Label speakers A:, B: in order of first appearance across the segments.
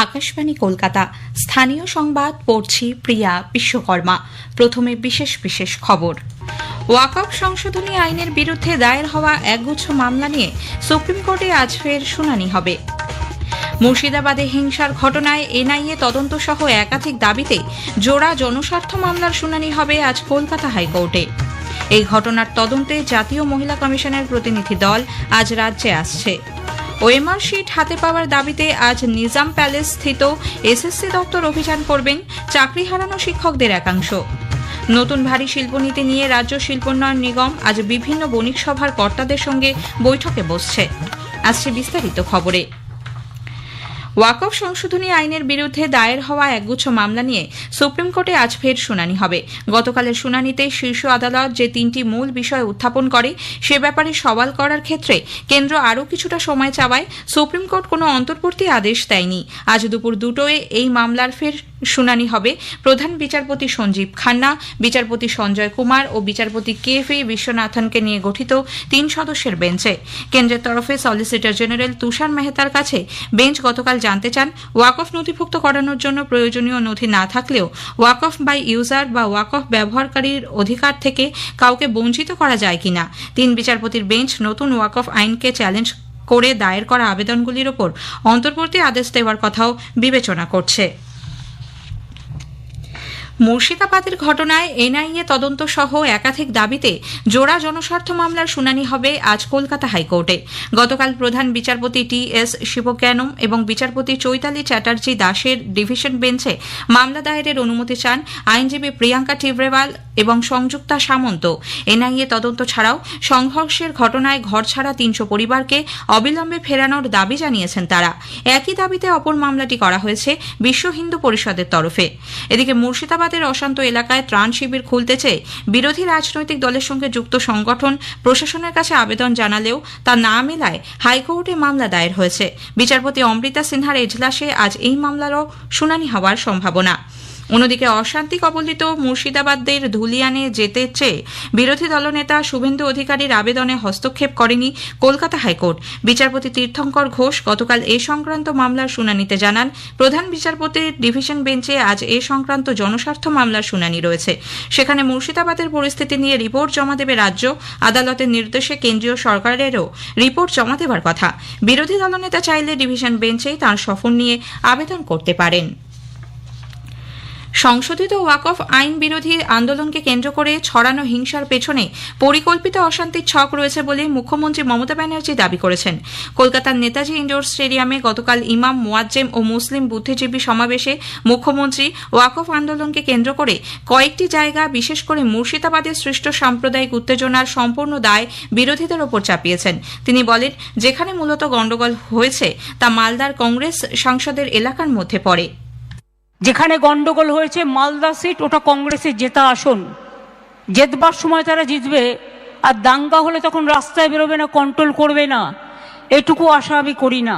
A: আকাশবাণী কলকাতা। স্থানীয় সংবাদ পড়ছি প্রিয়া বিশ্বকর্মা। প্রথমে বিশেষ বিশেষ খবর। ওয়াকফ সংশোধনী আইনের বিরুদ্ধে দায়ের হওয়া একগুচ্ছ মামলা নিয়ে সুপ্রিম কোর্টে আজ ফের শুনানি হবে। মুর্শিদাবাদে হিংসার ঘটনায় এনআইএ তদন্ত সহ একাধিক দাবিতে জোড়া জনস্বার্থ মামলার শুনানি হবে আজ কলকাতা হাইকোর্টে। এই ঘটনার তদন্তে জাতীয় মহিলা কমিশনের প্রতিনিধি দল আজ রাজ্যে আসছে। ওএমআর শিট হাতে পাওয়ার দাবিতে আজ নিজাম প্যালেস স্থিত এসএসসি দপ্তর অভিযান করবেন চাকরি হারানো শিক্ষকদের একাংশ। নতুন ভারী শিল্পনীতি নিয়ে রাজ্য শিল্পোন্নয়ন নিগম আজ বিভিন্ন বণিক সভার কর্তাদের সঙ্গে বৈঠকে বসছে। আসছে বিস্তারিত খবরে। ওয়াকফ সংশোধনী আইনের বিরুদ্ধে দায়ের হওয়া একগুচ্ছ মামলা নিয়ে সুপ্রিম কোর্টে আজ ফের শুনানি হবে। গতকালের শুনানিতে শীর্ষ আদালত যে তিনটি মূল বিষয় উত্থাপন করে সে ব্যাপারে সওয়াল করার ক্ষেত্রে কেন্দ্র আরও কিছুটা সময় চাওয়ায় সুপ্রিম কোর্ট কোনো অন্তর্বর্তী আদেশ দেয়নি। আজ দুপুর 2টায় এই মামলার ফের শুনানি হবে প্রধান বিচারপতি সঞ্জীব খান্না, বিচারপতি সঞ্জয় কুমার ও বিচারপতি KV বিশ্বনাথনকে নিয়ে গঠিত 3 সদস্যের বেঞ্চে। কেন্দ্রের তরফে সলিসিটর জেনারেল তুষার মেহতার কাছে বেঞ্চ গতকাল জানতে চান, ওয়াকফ নথিভুক্ত করানোর জন্য প্রয়োজনীয় নথি না থাকলেও ওয়াকফ বাই ইউজার বা ওয়াকফ ব্যবহারকারীর অধিকার থেকে কাউকে বঞ্চিত করা যায় কিনা। 3 বিচারপতির বেঞ্চ নতুন ওয়াকফ আইনকে চ্যালেঞ্জ করে দায়ের করা আবেদনগুলির ওপর অন্তর্বর্তী আদেশ দেওয়ার কথাও বিবেচনা করছে। মুর্শিদাবাদের ঘটনায় এনআইএ তদন্ত সহ একাধিক দাবিতে জোড়া জনস্বার্থ মামলার শুনানি হবে আজ কলকাতা হাইকোর্টে। গতকাল প্রধান বিচারপতি TS শিবজ্ঞানম এবং বিচারপতি চৈতালি চ্যাটার্জি দাসের ডিভিশন বেঞ্চে মামলা দায়েরের অনুমতি চান আইনজীবী প্রিয়াঙ্কা টিব্রেওয়াল এবং সংযুক্তা সামন্ত। এনআইএ তদন্ত ছাড়াও সংঘর্ষের ঘটনায় ঘরছাড়া 300 পরিবারকে অবিলম্বে ফেরানোর দাবি জানিয়েছেন তারা। একই দাবিতে অপর মামলাটি করা হয়েছে বিশ্ব হিন্দু পরিষদের তরফে। এদিকে মুর্শিদাবাদের অশান্ত এলাকায় ত্রাণ শিবির খুলতে চেয়ে বিরোধী রাজনৈতিক দলের সঙ্গে যুক্ত সংগঠন প্রশাসনের কাছে আবেদন জানালেও তা না মেলায় হাইকোর্টে মামলা দায়ের হয়েছে। বিচারপতি অমৃতা সিনহার এজলাসে আজ এই মামলারও শুনানি হওয়ার সম্ভাবনা। অন্যদিকে অশান্তি কবলিত মুর্শিদাবাদের ধুলিয়ানে যেতে চেয়ে বিরোধী দলনেতা শুভেন্দু অধিকারীর আবেদনে হস্তক্ষেপ করেনি কলকাতা হাইকোর্ট। বিচারপতি তীর্থঙ্কর ঘোষ গতকাল এ সংক্রান্ত মামলার শুনানিতে জানান, প্রধান বিচারপতির ডিভিশন বেঞ্চে আজ এ সংক্রান্ত জনস্বার্থ মামলার শুনানি রয়েছে। সেখানে মুর্শিদাবাদের পরিস্থিতি নিয়ে রিপোর্ট জমা দেবে রাজ্য। আদালতের নির্দেশে কেন্দ্রীয় সরকারেরও রিপোর্ট জমা দেবার কথা। বিরোধী দলনেতা চাইলে ডিভিশন বেঞ্চেই তাঁর সফর নিয়ে আবেদন করতে পারেন। সংশোধিত ওয়াকফ আইন বিরোধী আন্দোলনকে কেন্দ্র করে ছড়ানো হিংসার পেছনে পরিকল্পিত অশান্তির ছক রয়েছে বলে মুখ্যমন্ত্রী মমতা ব্যানার্জি দাবি করেছেন। কলকাতার নেতাজি ইন্ডোর স্টেডিয়ামে গতকাল ইমাম মুয়াজ্জেম ও মুসলিম বুদ্ধিজীবী সমাবেশে মুখ্যমন্ত্রী ওয়াকফ আন্দোলনকে কেন্দ্র করে কয়েকটি জায়গা, বিশেষ করে মুর্শিদাবাদে সৃষ্ট সাম্প্রদায়িক উত্তেজনার সম্পূর্ণ দায় বিরোধীদের ওপর চাপিয়েছেন। তিনি বলেন, যেখানে মূলত গণ্ডগোল হয়েছে তা মালদার কংগ্রেস সাংসদের এলাকার মধ্যে পড়ে।
B: যেখানে গন্ডগোল হয়েছে মালদা সিট, ওটা কংগ্রেসের জেতা আসন, জেতবার সময় তারা জিতবে, আর দাঙ্গা হলে তখন রাস্তায় বেরোবে না, কন্ট্রোল করবে না। এটুকু আশা আমি করি না।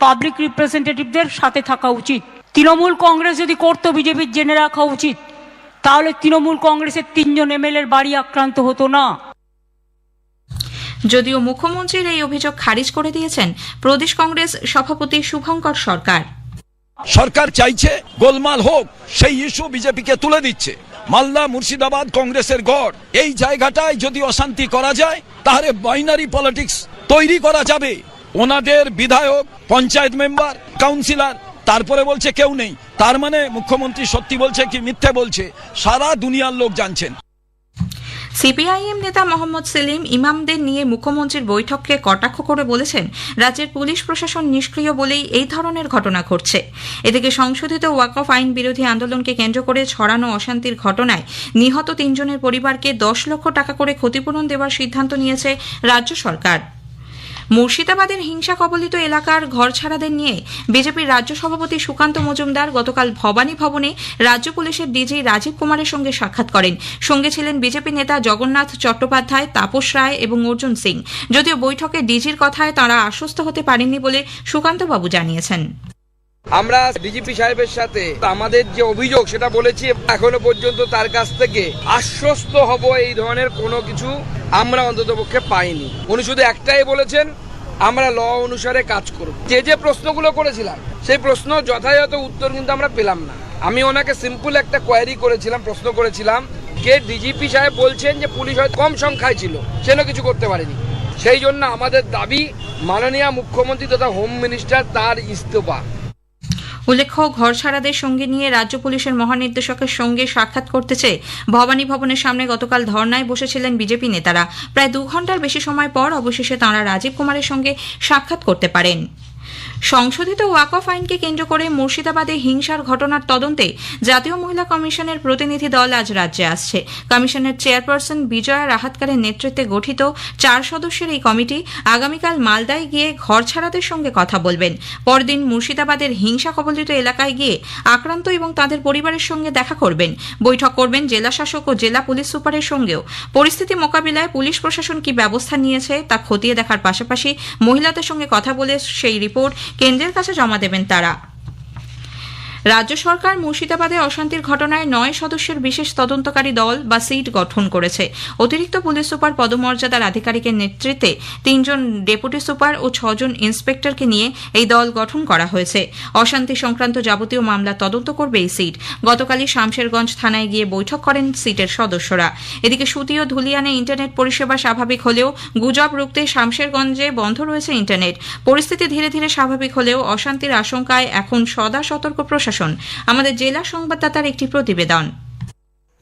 B: পাবলিক রিপ্রেজেন্টেটিভদের সাথে থাকা উচিত। তৃণমূল কংগ্রেস যদি করতো, বিজেপির জেনে রাখা উচিত, তাহলে তৃণমূল কংগ্রেসের 3 জন MLA-র বাড়ি আক্রান্ত হতো না।
A: যদিও মুখ্যমন্ত্রীর এই অভিযোগ খারিজ করে দিয়েছেন প্রদেশ কংগ্রেস সভাপতি শুভঙ্কর সরকার।
C: সরকার চাইছে গোলমাল হোক, সেই ইস্যু বিজেপিকে তুলে দিচ্ছে। মালদা মুর্শিদাবাদ কংগ্রেসের গড়, এই জায়গাটায় যদি অশান্তি করা যায় তাহলে বাইনারি পলিটিক্স তৈরি করা যাবে। ওনাদের বিধায়ক, পঞ্চায়েত মেম্বার, কাউন্সিলর, তারপরে বলছে কেউ নেই। তার মানে মুখ্যমন্ত্রী সত্যি বলছে কি মিথ্যে বলছে সারা দুনিয়ার লোক জানছেন।
A: সিপিআইএম নেতা মোহাম্মদ সেলিম ইমামদের নিয়ে মুখ্যমন্ত্রীর বৈঠককে কটাক্ষ করে বলেছেন, রাজ্যের পুলিশ প্রশাসন নিষ্ক্রিয় বলেই এই ধরনের ঘটনা ঘটছে। এদিকে সংশোধিত ওয়াকফ আইন বিরোধী আন্দোলনকে কেন্দ্র করে ছড়ানো অশান্তির ঘটনায় নিহত 3 জনের পরিবারকে 10 লক্ষ টাকা করে ক্ষতিপূরণ দেওয়ার সিদ্ধান্ত নিয়েছে রাজ্য সরকার। মুর্শিদাবাদের হিংসা কবলিত এলাকার ঘরছাড়াদের নিয়ে বিজেপির রাজ্য সভাপতি সুকান্ত মজুমদার গতকাল ভবানী ভবনে রাজ্য পুলিশের ডিজি রাজীব কুমারের সঙ্গে সাক্ষাৎ করেন। সঙ্গে ছিলেন বিজেপি নেতা জগন্নাথ চট্টোপাধ্যায়, তাপস রায় এবং অর্জুন সিং। যদিও বৈঠকে ডিজির কথায় তাঁরা আশ্বস্ত হতে পারেননি বলে সুকান্তবাবু জানিয়েছেন।
D: আমরা ডিজিপি সাহেবের সাথে আমাদের যে অভিযোগ সেটা বলেছি, এখনো পর্যন্ত তার কাছ থেকে আশ্বস্ত হব এই ধরনের কোনো কিছু আমরা অন্ততপক্ষে পাইনি। উনি শুধু একটাই বলেছেন আমরা ল অনুসারে কাজ করব। যে প্রশ্নগুলো করেছিলাম সেই প্রশ্ন যথাযথ উত্তর কিন্তু আমরা পেলাম না। আমি ওনাকে সিম্পল একটা কোয়ারি করেছিলাম, প্রশ্ন করেছিলাম যে ডিজিপি সাহেব বলছেন যে পুলিশ হয়তো কম সংখ্যায় ছিল, সেন কিছু করতে পারেনি। সেই জন্য আমাদের দাবি মাননীয় মুখ্যমন্ত্রী তথা হোম মিনিস্টার তার ইস্তফা।
A: উল্লেখ্য, ঘর ছাড়াদের সঙ্গে নিয়ে রাজ্য পুলিশের মহানির্দেশকের সঙ্গে সাক্ষাৎ করতে চেয়ে ভবানী ভবনের সামনে গতকাল ধর্নায় বসেছিলেন বিজেপি নেতারা। প্রায় 2 ঘন্টার বেশি সময় পর অবশেষে তাঁরা রাজীব কুমারের সঙ্গে সাক্ষাৎ করতে পারেন। সংশোধিত ওয়াকফ আইনকে কেন্দ্র করে মুর্শিদাবাদে হিংসার ঘটনার তদন্তে জাতীয় মহিলা কমিশনের প্রতিনিধি দল আজ রাজ্যে আসছে। কমিশনের চেয়ারপারসন বিজয়া রাহাতকারের নেতৃত্বে গঠিত 4 সদস্যের এই কমিটি আগামীকাল মালদায় গিয়ে ঘর ছাড়াদের সঙ্গে কথা বলবেন। পরদিন মুর্শিদাবাদের হিংসা কবলিত এলাকায় গিয়ে আক্রান্ত এবং তাদের পরিবারের সঙ্গে দেখা করবেন। বৈঠক করবেন জেলা শাসক ও জেলা পুলিশ সুপারের সঙ্গেও। পরিস্থিতি মোকাবিলায় পুলিশ প্রশাসন কি ব্যবস্থা নিয়েছে তা খতিয়ে দেখার পাশাপাশি মহিলাদের সঙ্গে কথা বলে সেই রিপোর্ট কেন্দ্রের কাছে জমা দেবেন তারা। রাজ্য সরকার মুর্শিদাবাদে অশান্তির ঘটনায় 9 সদস্যের বিশেষ তদন্তকারী দল বা সিট গঠন করেছে। অতিরিক্ত পুলিশ সুপার পদমর্যাদার আধিকারিকের নেতৃত্বে 3 জন ডেপুটি সুপার ও 6 জন ইন্সপেক্টরকে নিয়ে এই দল গঠন করা হয়েছে। অশান্তি সংক্রান্ত যাবতীয় মামলা তদন্ত করবে এই সিট। গতকালই শামশেরগঞ্জ থানায় গিয়ে বৈঠক করেন সিটের সদস্যরা। এদিকে সুতি ও ধুলিয়ানে ইন্টারনেট পরিষেবা স্বাভাবিক হলেও গুজব রুখতে শামশেরগঞ্জে বন্ধ রয়েছে ইন্টারনেট। পরিস্থিতি ধীরে ধীরে স্বাভাবিক হলেও অশান্তির আশঙ্কায় এখন সদা সতর্ক প্রশাসন। আমাদের জেলা সংবাদদাতার একটি প্রতিবেদন।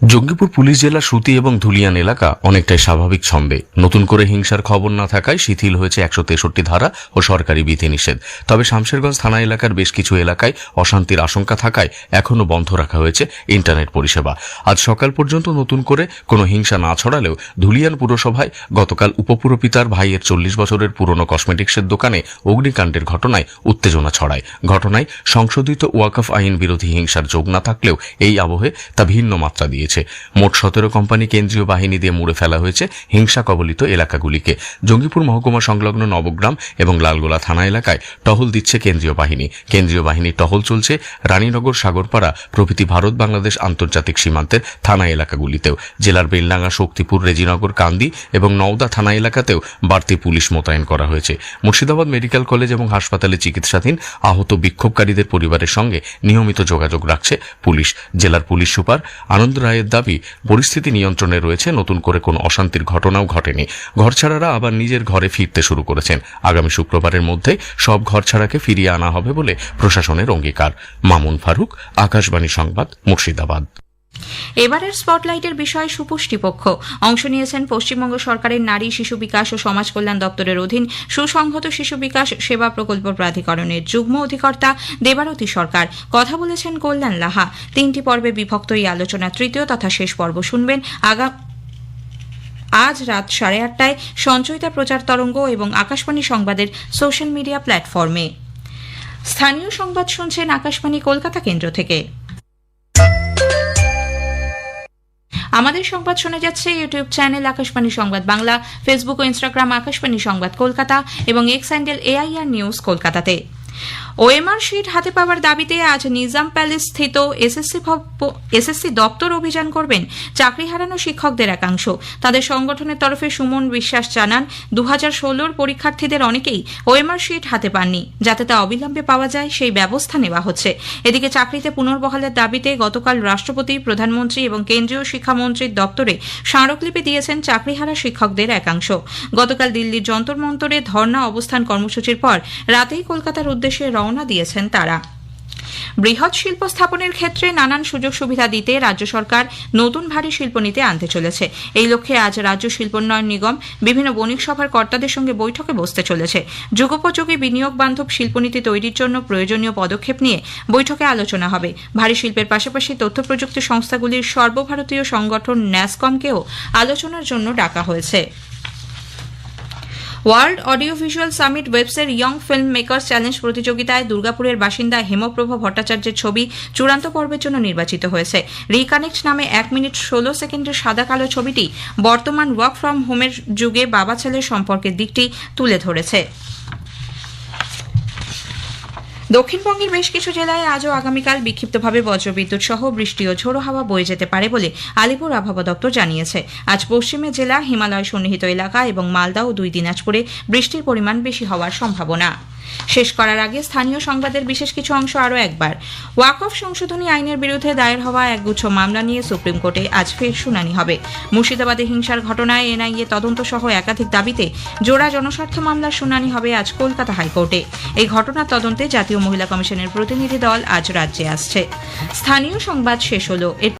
E: জঙ্গিপুর পুলিশ জেলার সুতি এবং ধুলিয়ান এলাকা অনেকটাই স্বাভাবিক ছন্দে। নতুন করে হিংসার খবর না থাকায় শিথিল হয়েছে 163 ধারা ও সরকারি বিধিনিষেধ। তবে শামশেরগঞ্জ থানা এলাকার বেশ কিছু এলাকায় অশান্তির আশঙ্কা থাকায় এখনও বন্ধ রাখা হয়েছে ইন্টারনেট পরিষেবা। আজ সকাল পর্যন্ত নতুন করে কোনো হিংসা না ছড়ালেও ধুলিয়ান পুরসভায় গতকাল উপপুরপিতার ভাইয়ের 40 বছরের পুরনো কসমেটিক্সের দোকানে অগ্নিকাণ্ডের ঘটনায় উত্তেজনা ছড়ায়। ঘটনায় সংশোধিত ওয়াকফ আইন বিরোধী হিংসার যোগ না থাকলেও এই আবহে তা ভিন্ন মাত্রা দিয়েছে। মোট 17 কোম্পানি কেন্দ্রীয় বাহিনী দিয়ে মুড়ে ফেলা হয়েছে হিংসা কবলিত এলাকাগুলিকে। জঙ্গিপুর মহকুমা সংলগ্ন নবগ্রাম এবং লালগোলা থানা এলাকায় টহল দিচ্ছে কেন্দ্রীয় বাহিনী। কেন্দ্রীয় বাহিনীর টহল চলছে রানীনগর, সাগরপাড়া প্রভৃতি ভারত বাংলাদেশ আন্তর্জাতিক সীমান্তের থানা এলাকাগুলিতেও। জেলার বেলডাঙ্গা, শক্তিপুর, রেজিনগর, কান্দি এবং নওদা থানা এলাকাতেও বাড়তি পুলিশ মোতায়েন করা হয়েছে। মুর্শিদাবাদ মেডিকেল কলেজ এবং হাসপাতালে চিকিৎসাধীন আহত বিক্ষোভকারীদের পরিবারের সঙ্গে নিয়মিত যোগাযোগ রাখছে পুলিশ। জেলার পুলিশ সুপার আনন্দ রায়ের দাবি, পরিস্থিতি নিয়ন্ত্রণে রয়েছে, নতুন করে কোনো অশান্তির ঘটনাও ঘটেনি। ঘরছাড়ারা আবার নিজের ঘরে ফিরতে শুরু করেছেন। আগামী শুক্রবারের মধ্যে সব ঘরছাড়াকে ফিরিয়ে আনা হবে বলে প্রশাসনের অঙ্গীকার। মামুন ফারুক, আকাশবাণী সংবাদ, মুর্শিদাবাদ।
A: এবারের স্পটলাইটের বিষয় সুপুষ্টি পক্ষ। অংশ নিয়েছেন পশ্চিমবঙ্গ সরকারের নারী, শিশু বিকাশ ও সমাজ কল্যাণ দপ্তরের অধীন সুসংহত শিশু বিকাশ সেবা প্রকল্প প্রাধিকরণের যুগ্ম অধিকর্তা দেবারতী সরকার। কথা বলেছেন কল্যাণ লাহা। 3টি পর্বে বিভক্ত এই আলোচনা তৃতীয় তথা শেষ পর্ব শুনবেন আজ রাত 8:30টায় সঞ্চয়িতা প্রচার তরঙ্গ এবং আকাশবাণী সংবাদের সোশ্যাল মিডিয়া প্ল্যাটফর্মে। স্থানীয় সংবাদ শুনছেন আকাশবাণী কলকাতা কেন্দ্র থেকে। আমাদের সংবাদ শোনা যাচ্ছে ইউটিউব চ্যানেল আকাশবাণী সংবাদ বাংলা, ফেসবুক ও ইনস্টাগ্রাম আকাশবাণী সংবাদ কলকাতা এবং এক্স হ্যান্ডেল AIR নিউজ কলকাতাতে। ওএমআর শিট হাতে পাওয়ার দাবিতে আজ নিজাম প্যালেস স্থিত এসএসসি দপ্তর অভিযান করবেন চাকরি হারানো শিক্ষকদের একাংশ। তাদের সংগঠনের তরফে সুমন বিশ্বাস জানান, 2016 পরীক্ষার্থীদের অনেকেই ওএমআর শিট হাতে পাননি। যাতে তা অবিলম্বে পাওয়া যায় সেই ব্যবস্থা নেওয়া হচ্ছে। এদিকে চাকরিতে পুনর্বহালের দাবিতে গতকাল রাষ্ট্রপতি, প্রধানমন্ত্রী এবং কেন্দ্রীয় শিক্ষামন্ত্রীর দপ্তরে স্মারকলিপি দিয়েছেন চাকরিহারা শিক্ষকদের একাংশ। গতকাল দিল্লির যন্তর মন্তরে ধর্ণা অবস্থান কর্মসূচির পর রাতেই কলকাতার উদ্দেশ্যে রওনা দিয়েছেন তারা। বৃহৎ শিল্প স্থাপনের ক্ষেত্রে নানান সুযোগ সুবিধা দিতে রাজ্য সরকার নতুন ভারী শিল্পনীতি আনতে চলেছে। এই লক্ষ্যে আজ রাজ্য শিল্পোন্নয়ন নিগম বিভিন্ন বণিক সভার কর্তাদের সঙ্গে বৈঠকে বসতে চলেছে। যুগোপযোগী বিনিয়োগ বান্ধব শিল্পনীতি তৈরির জন্য প্রয়োজনীয় পদক্ষেপ নিয়ে বৈঠকে আলোচনা হবে। ভারী শিল্পের পাশাপাশি তথ্য প্রযুক্তি সংস্থাগুলির সর্বভারতীয় সংগঠন ন্যাসকমকেও আলোচনার জন্য ডাকা হয়েছে। ওয়ার্ল্ড অডিও ভিজুয়াল সামিট ওয়েবসের ইয়ং ফিল্ম মেকার্স চ্যালেঞ্জ প্রতিযোগিতায় দুর্গাপুরের বাসিন্দা হেমপ্রভ ভট্টাচার্যের ছবি চূড়ান্ত পর্বের জন্য নির্বাচিত হয়েছে। রিকানেক্ট নামে 1 মিনিট 16 সেকেন্ডের সাদা কালো ছবিটি বর্তমান ওয়ার্ক ফ্রম হোমের যুগে বাবা ছেলের সম্পর্কের দিকটি তুলে ধরেছে। দক্ষিণবঙ্গের বেশ কিছু জেলায় আজও আগামীকাল বিক্ষিপ্তভাবে বজ্রবিদ্যুৎ সহ বৃষ্টি ও ঝোড়ো হাওয়া বয়ে যেতে পারে বলে আলিপুর আবহাওয়া দপ্তর জানিয়েছে। আজ পশ্চিমের জেলা, হিমালয় সন্নিহিত এলাকা এবং মালদা ও 2 দিনাজপুরে বৃষ্টির পরিমাণ বেশি হওয়ার সম্ভাবনা। শেষ করার আগে স্থানীয় সংবাদের বিশেষ কিছু অংশ আরও একবার। ওয়াকফ সংশোধনী আইনের বিরুদ্ধে দায়ের হওয়া একগুচ্ছ মামলা নিয়ে সুপ্রিম কোর্টে আজ ফের শুনানি হবে। মুর্শিদাবাদে হিংসার ঘটনায় এনআইএ তদন্ত সহ একাধিক দাবিতে জোড়া জনস্বার্থ মামলার শুনানি হবে আজ কলকাতা হাইকোর্টে। এই ঘটনার তদন্তে জাতীয় মহিলা কমিশনের প্রতিনিধি দল আজ রাজ্যে আসছে। স্থানীয় সংবাদ শেষ হলো।